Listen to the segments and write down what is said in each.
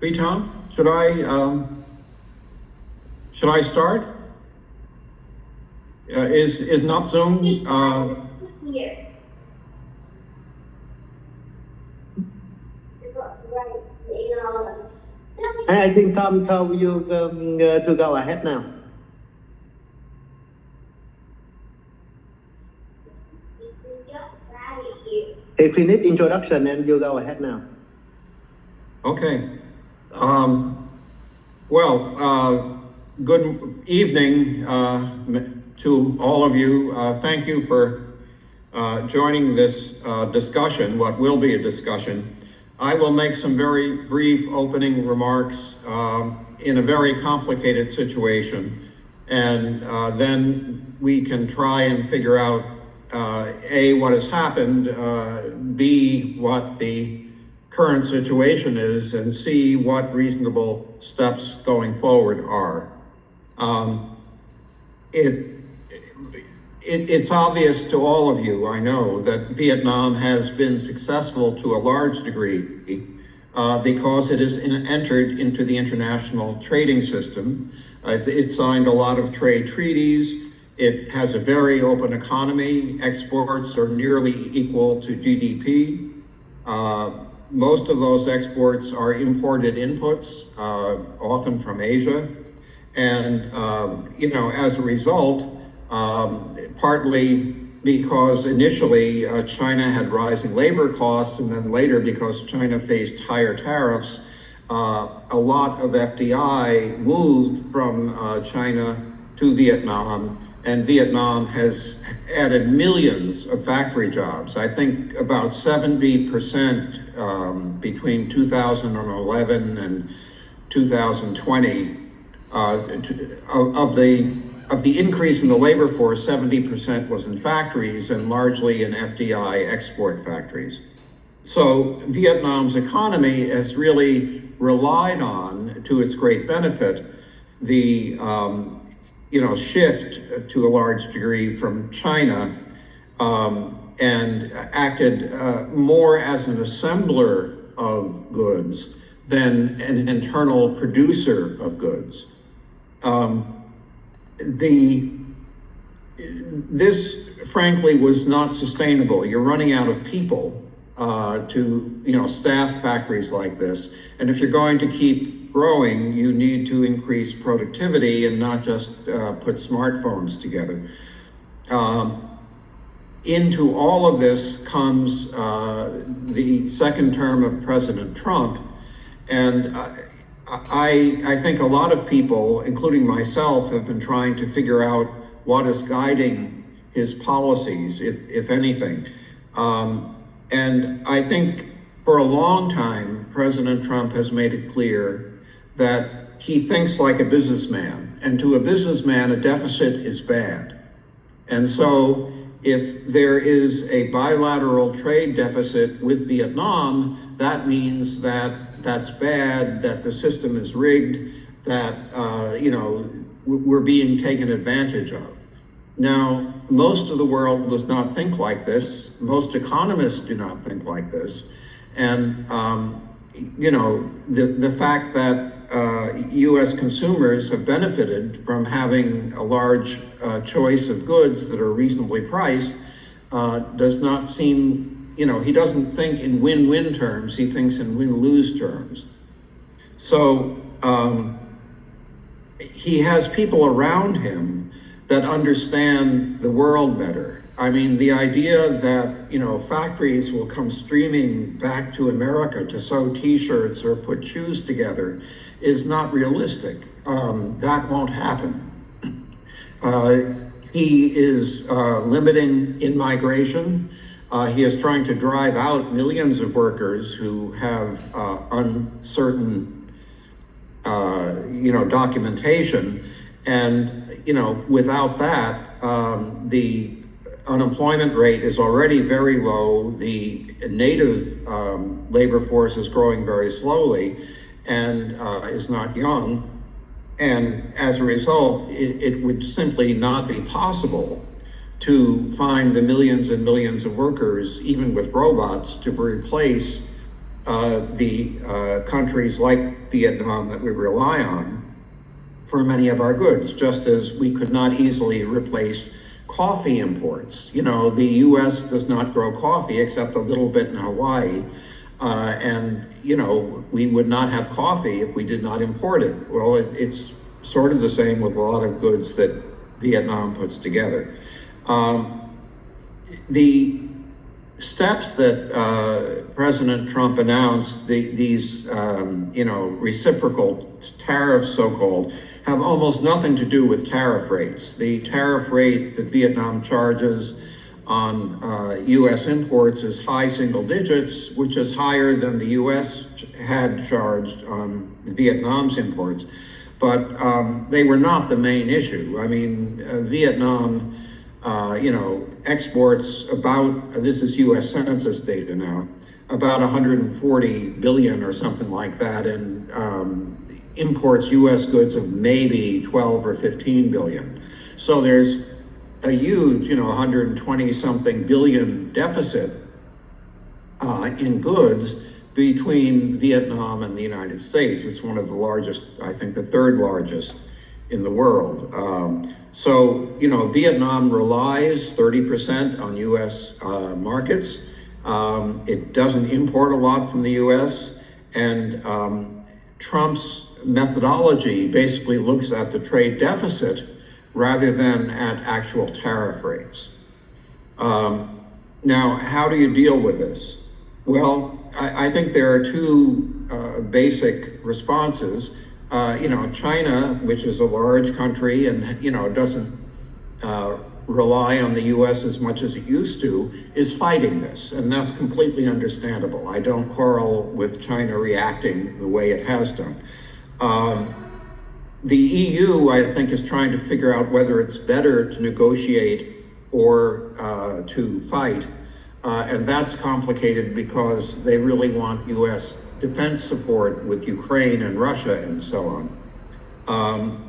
Tom, should I start? Is not Zoom? I think Tom told you to go ahead now. He finished introduction and you go ahead now. Okay. Good evening to all of you. Thank you for joining this discussion, what will be a discussion. I will make some very brief opening remarks in a very complicated situation, and then we can try and figure out A, what has happened, B, what the current situation is, and C, what reasonable steps going forward are. It's obvious to all of you, I know, that Vietnam has been successful to a large degree because it has entered into the international trading system. It signed a lot of trade treaties. It has a very open economy. Exports are nearly equal to GDP. Most of those exports are imported inputs, often from Asia. And, as a result, partly because initially China had rising labor costs, and then later because China faced higher tariffs, a lot of FDI moved from China to Vietnam, and Vietnam has added millions of factory jobs. I think about 70% between 2011 and 2020 of the increase in the labor force, 70% was in factories and largely in FDI export factories. So Vietnam's economy has really relied on, to its great benefit, the shift to a large degree from China, and acted more as an assembler of goods than an internal producer of goods. This frankly was not sustainable. You're running out of people to staff factories like this, and if you're going to keep growing, you need to increase productivity and not just put smartphones together. Into all of this comes the second term of President Trump, and I think a lot of people, including myself, have been trying to figure out what is guiding his policies, if anything. And I think for a long time, President Trump has made it clear that he thinks like a businessman, and to a businessman, a deficit is bad. And so if there is a bilateral trade deficit with Vietnam, that means that that's bad, that the system is rigged, that we're being taken advantage of. Now, most of the world does not think like this. Most economists do not think like this. And the fact that U.S. consumers have benefited from having a large choice of goods that are reasonably priced does not seem, he doesn't think in win-win terms, he thinks in win-lose terms. So he has people around him that understand the world better. I mean, the idea that, factories will come streaming back to America to sew t-shirts or put shoes together is not realistic. That won't happen. He is limiting in-migration. He is trying to drive out millions of workers who have uncertain, documentation. And, without that, the unemployment rate is already very low. The native labor force is growing very slowly and is not young. And as a result, it would simply not be possible to find the millions and millions of workers, even with robots, to replace the countries like Vietnam that we rely on for many of our goods, just as we could not easily replace coffee imports. You know, the US does not grow coffee except a little bit in Hawaii. And, you know, we would not have coffee if we did not import it. Well, it's sort of the same with a lot of goods that Vietnam puts together. The steps that President Trump announced, these, you know, reciprocal tariffs, so-called, have almost nothing to do with tariff rates. The tariff rate that Vietnam charges on US imports is high single digits, which is higher than the US had charged on Vietnam's imports. But they were not the main issue. I mean, Vietnam, you know, exports about, this is US Census data now, about 140 billion or something like that, and imports US goods of maybe 12 or 15 billion. So there's a huge, you know, 120 something billion deficit in goods between Vietnam and the United States. It's one of the largest, I think the third largest in the world. So, you know, Vietnam relies 30% on US markets. It doesn't import a lot from the US, and Trump's methodology basically looks at the trade deficit rather than at actual tariff rates. Now, how do you deal with this? Well, I think there are two basic responses. You know, China, which is a large country and, you know, doesn't rely on the US as much as it used to, is fighting this, and that's completely understandable. I don't quarrel with China reacting the way it has done. The EU, I think, is trying to figure out whether it's better to negotiate or to fight, and that's complicated because they really want US defense support with Ukraine and Russia and so on.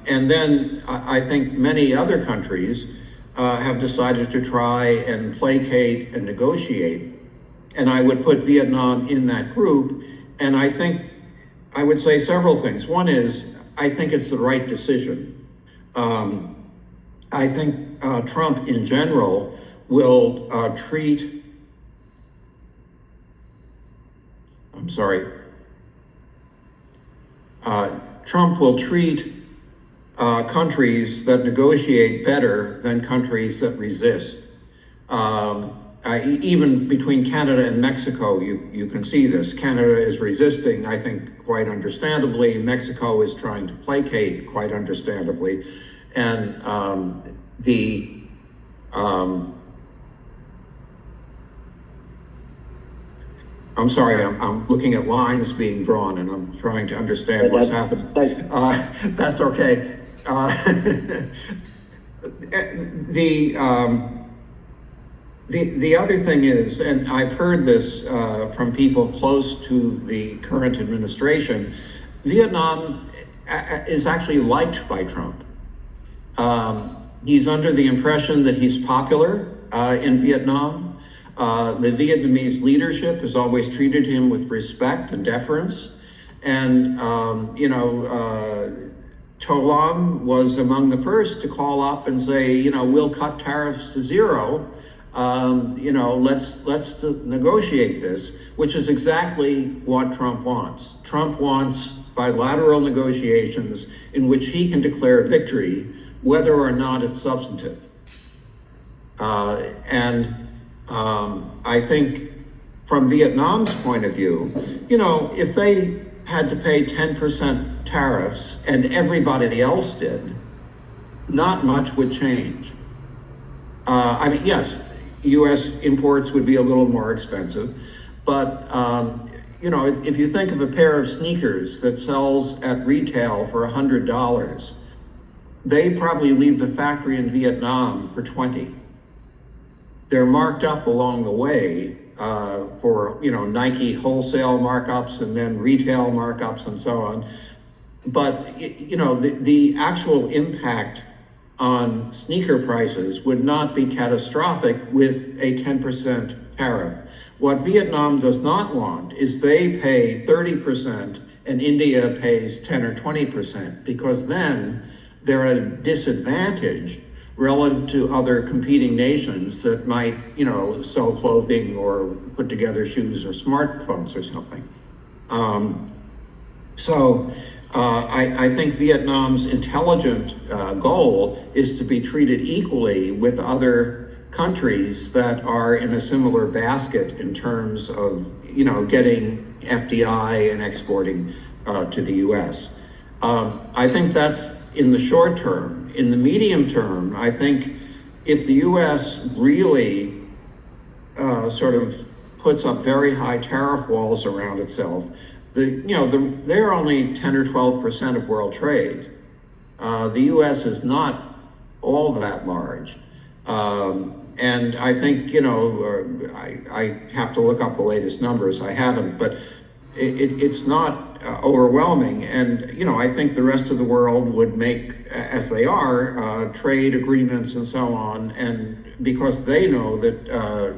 And then I think many other countries have decided to try and placate and negotiate, and I would put Vietnam in that group. And I think I would say several things. One is, I think it's the right decision. I think Trump in general will treat, I'm sorry, Trump will treat countries that negotiate better than countries that resist. Even between Canada and Mexico, you can see this. Canada is resisting, I think, quite understandably. Mexico is trying to placate quite understandably. And I'm sorry, I'm looking at lines being drawn and I'm trying to understand what's happening. That's okay. The other thing is, and I've heard this from people close to the current administration, Vietnam is actually liked by Trump. He's under the impression that he's popular in Vietnam. The Vietnamese leadership has always treated him with respect and deference. And, you know, To Lam was among the first to call up and say, you know, we'll cut tariffs to zero. You know, let's negotiate this, which is exactly what Trump wants. Trump wants bilateral negotiations in which he can declare victory, whether or not it's substantive. I think from Vietnam's point of view, you know, if they had to pay 10% tariffs and everybody else did, not much would change. I mean, yes, US imports would be a little more expensive, but you know, if you think of a pair of sneakers that sells at retail for $100, they probably leave the factory in Vietnam for 20. They're marked up along the way for, you know, Nike wholesale markups and then retail markups and so on. But, you know, the actual impact on sneaker prices would not be catastrophic with a 10% tariff. What Vietnam does not want is they pay 30% and India pays 10 or 20%, because then they're at a disadvantage relative to other competing nations that might, sell clothing or put together shoes or smartphones or something. I think Vietnam's intelligent goal is to be treated equally with other countries that are in a similar basket in terms of, getting FDI and exporting to the U.S. I think that's in the short term. In the medium term, I think if the U.S. really sort of puts up very high tariff walls around itself, they're only 10 or 12% of world trade. The U.S. is not all that large. And I think, I have to look up the latest numbers. I haven't, but it's not overwhelming. And, I think the rest of the world would make, as they are, trade agreements and so on. And because they know that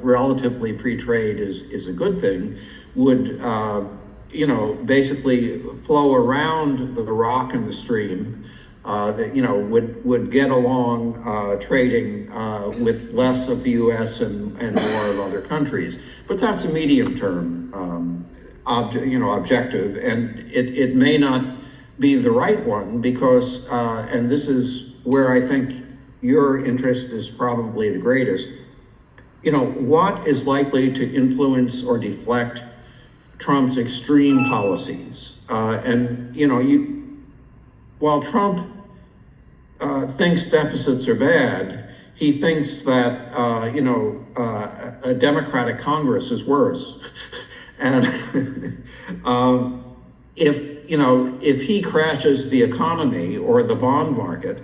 relatively free trade is a good thing, would, basically flow around the rock and the stream, that, would get along trading with less of the U.S. and more of other countries. But that's a medium-term objective, and it may not be the right one because, and this is where I think your interest is probably the greatest, what is likely to influence or deflect Trump's extreme policies? While Trump thinks deficits are bad, he thinks that, a Democratic Congress is worse. And if he crashes the economy or the bond market,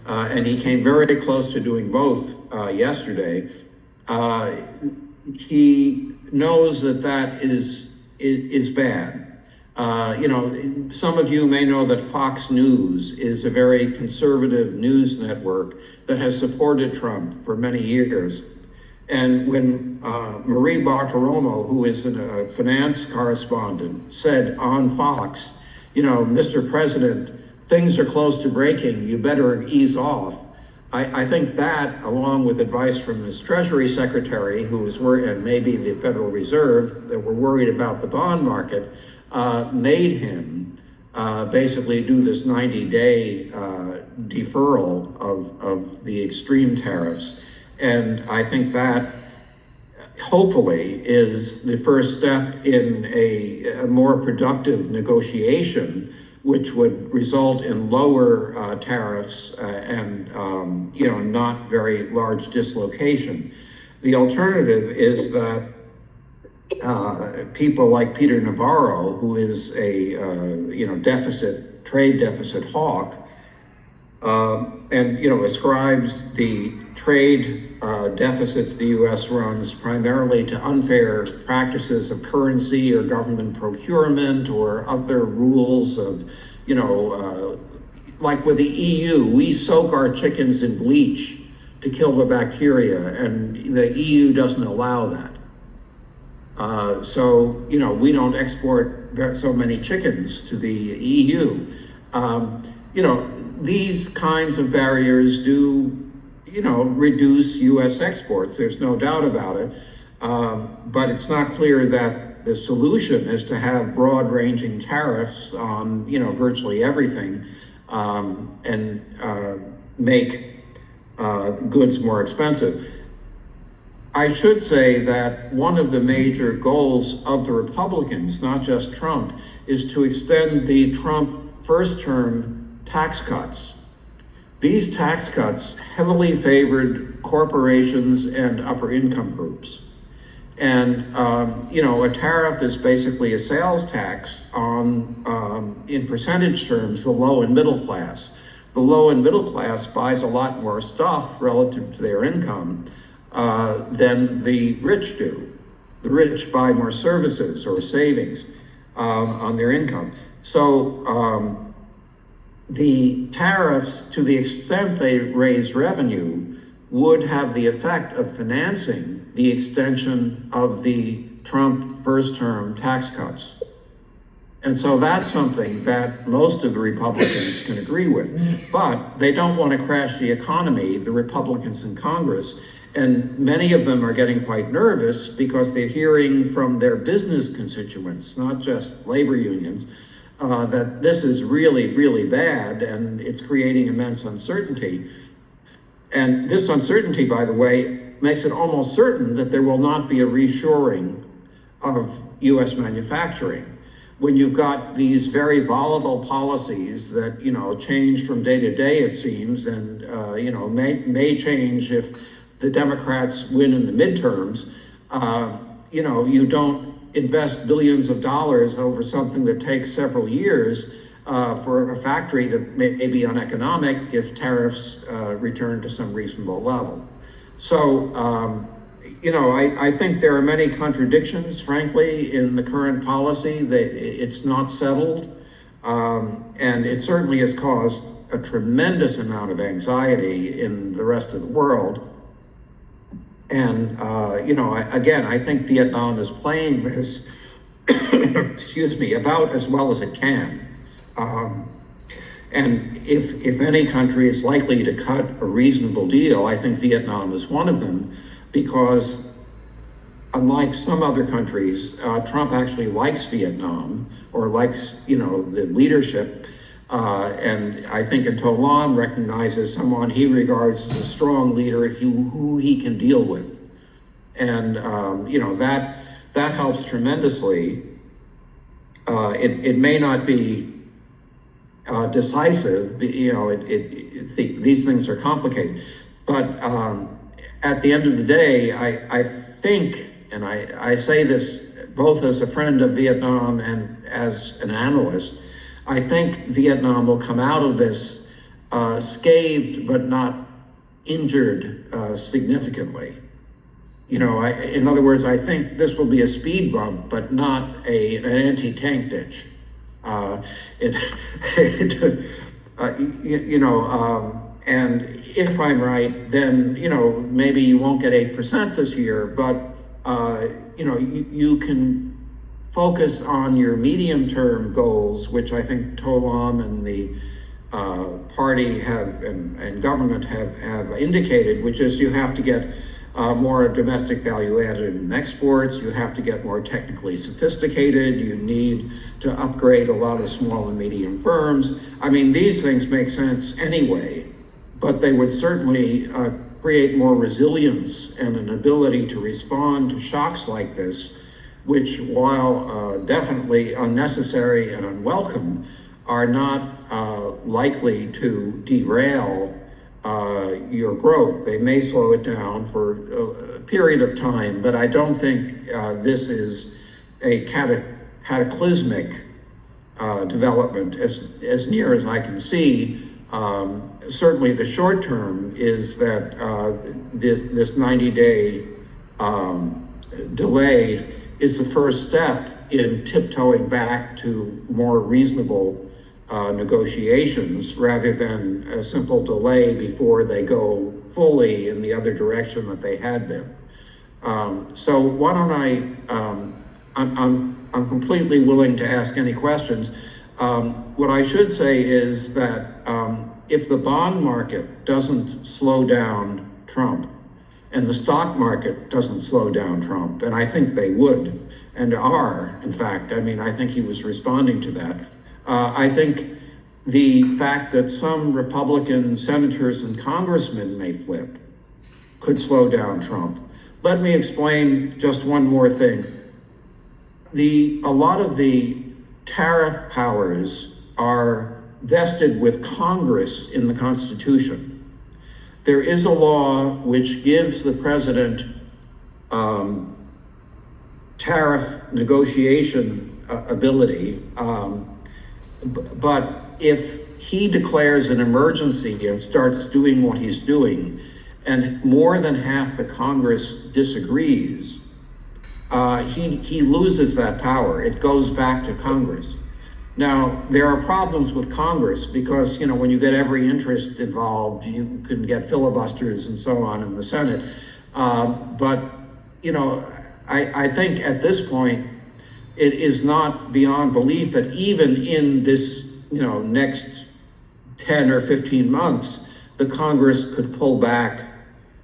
and he came very close to doing both yesterday, he knows that is bad. Some of you may know that Fox News is a very conservative news network that has supported Trump for many years. And when Marie Bartiromo, who is a finance correspondent, said on Fox, Mr. President, things are close to breaking, you better ease off. I think that, along with advice from his Treasury Secretary, who was worried, and maybe the Federal Reserve, that were worried about the bond market, made him basically do this 90-day deferral of the extreme tariffs. And I think that hopefully is the first step in a more productive negotiation, which would result in lower tariffs and not very large dislocation. The alternative is that people like Peter Navarro, who is a trade deficit hawk, and ascribes the trade deficits the U.S. runs primarily to unfair practices of currency or government procurement or other rules of, like with the EU, we soak our chickens in bleach to kill the bacteria, and the EU doesn't allow that. We don't export so many chickens to the EU. These kinds of barriers do, reduce U.S. exports. There's no doubt about it. But it's not clear that the solution is to have broad-ranging tariffs on, virtually everything, and make goods more expensive. I should say that one of the major goals of the Republicans, not just Trump, is to extend the Trump first term tax cuts. These tax cuts heavily favored corporations and upper income groups. And, a tariff is basically a sales tax on, in percentage terms, the low and middle class. The low and middle class buys a lot more stuff relative to their income than the rich do. The rich buy more services or savings on their income. So the tariffs, to the extent they raise revenue, would have the effect of financing the extension of the Trump first term tax cuts. And so that's something that most of the Republicans can agree with. But they don't want to crash the economy, the Republicans in Congress. And many of them are getting quite nervous because they're hearing from their business constituents, not just labor unions, that this is really, really bad and it's creating immense uncertainty. And this uncertainty, by the way, makes it almost certain that there will not be a reshoring of US manufacturing. When you've got these very volatile policies that, change from day to day, it seems, and, may change if the Democrats win in the midterms, you don't invest billions of dollars over something that takes several years for a factory that may be uneconomic if tariffs return to some reasonable level. So, I think there are many contradictions, frankly, in the current policy. It's not settled, and it certainly has caused a tremendous amount of anxiety in the rest of the world. And, I think Vietnam is playing this, about as well as it can. And if any country is likely to cut a reasonable deal, I think Vietnam is one of them, because unlike some other countries, Trump actually likes Vietnam, or likes, the leadership. And I think in To Lam recognizes someone he regards as a strong leader who he can deal with. And, that helps tremendously. It may not be decisive, these things are complicated. But at the end of the day, I think, and I say this both as a friend of Vietnam and as an analyst, I think Vietnam will come out of this scathed but not injured significantly. In other words, I think this will be a speed bump, but not an anti-tank ditch. And if I'm right, then, maybe you won't get 8% this year, but, you can focus on your medium-term goals, which I think To Lam and the party have and government have indicated, which is you have to get more domestic value added in exports, you have to get more technically sophisticated, you need to upgrade a lot of small and medium firms. I mean, these things make sense anyway, but they would certainly create more resilience and an ability to respond to shocks like this, which, while definitely unnecessary and unwelcome, are not likely to derail your growth. They may slow it down for a period of time, but I don't think this is a cataclysmic development as near as I can see. Certainly the short term is that this 90-day delay is the first step in tiptoeing back to more reasonable negotiations, rather than a simple delay before they go fully in the other direction that they had been. So why don't I'm completely willing to ask any questions. What I should say is that if the bond market doesn't slow down Trump, and the stock market doesn't slow down Trump, and I think they would, and are, in fact, I think he was responding to that. I think the fact that some Republican senators and congressmen may flip could slow down Trump. Let me explain just one more thing. A lot of the tariff powers are vested with Congress in the Constitution. There is a law which gives the president tariff negotiation ability, but if he declares an emergency and starts doing what he's doing, and more than half the Congress disagrees, he loses that power. It goes back to Congress. Now, there are problems with Congress because, when you get every interest involved, you can get filibusters and so on in the Senate. But you know, I think at this point, it is not beyond belief that even in this, next 10 or 15 months, the Congress could pull back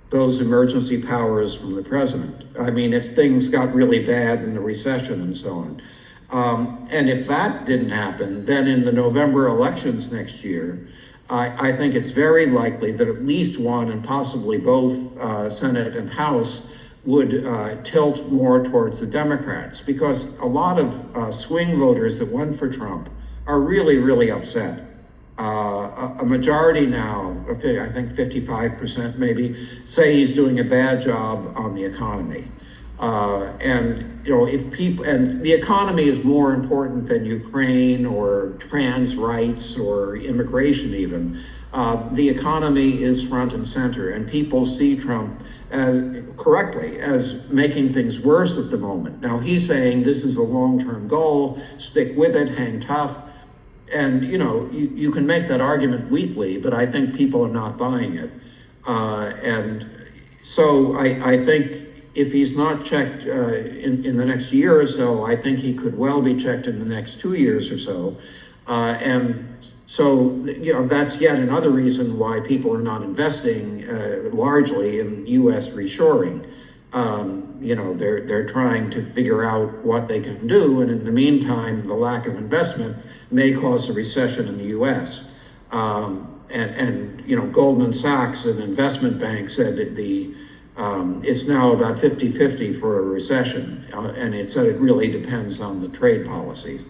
those emergency powers from the president. I mean, if things got really bad in the recession and so on. And if that didn't happen, then in the November elections next year, I think it's very likely that at least one and possibly both Senate and House would tilt more towards the Democrats, because a lot of swing voters that went for Trump are really, really upset. A majority now, I think 55% maybe, say he's doing a bad job on the economy. If people, and the economy is more important than Ukraine or trans rights or immigration even. The economy is front and center, and people see Trump as correctly as making things worse at the moment. Now he's saying this is a long-term goal, stick with it, hang tough. And you can make that argument weakly, but I think people are not buying it. And so I think if he's not checked in the next year or so, I think he could well be checked in the next 2 years or so. And so, that's yet another reason why people are not investing largely in U.S. reshoring. They're trying to figure out what they can do, and in the meantime, the lack of investment may cause a recession in the U.S. Goldman Sachs, an investment bank, said that it's now about 50-50 for a recession, and it said it really depends on the trade policies.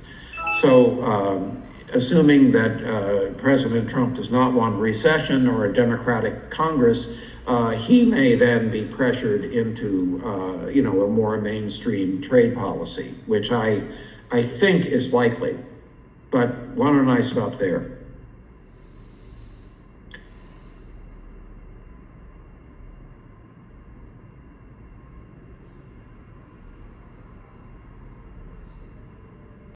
So, assuming that President Trump does not want a recession or a Democratic Congress, he may then be pressured into, a more mainstream trade policy, which I think is likely. But why don't I stop there?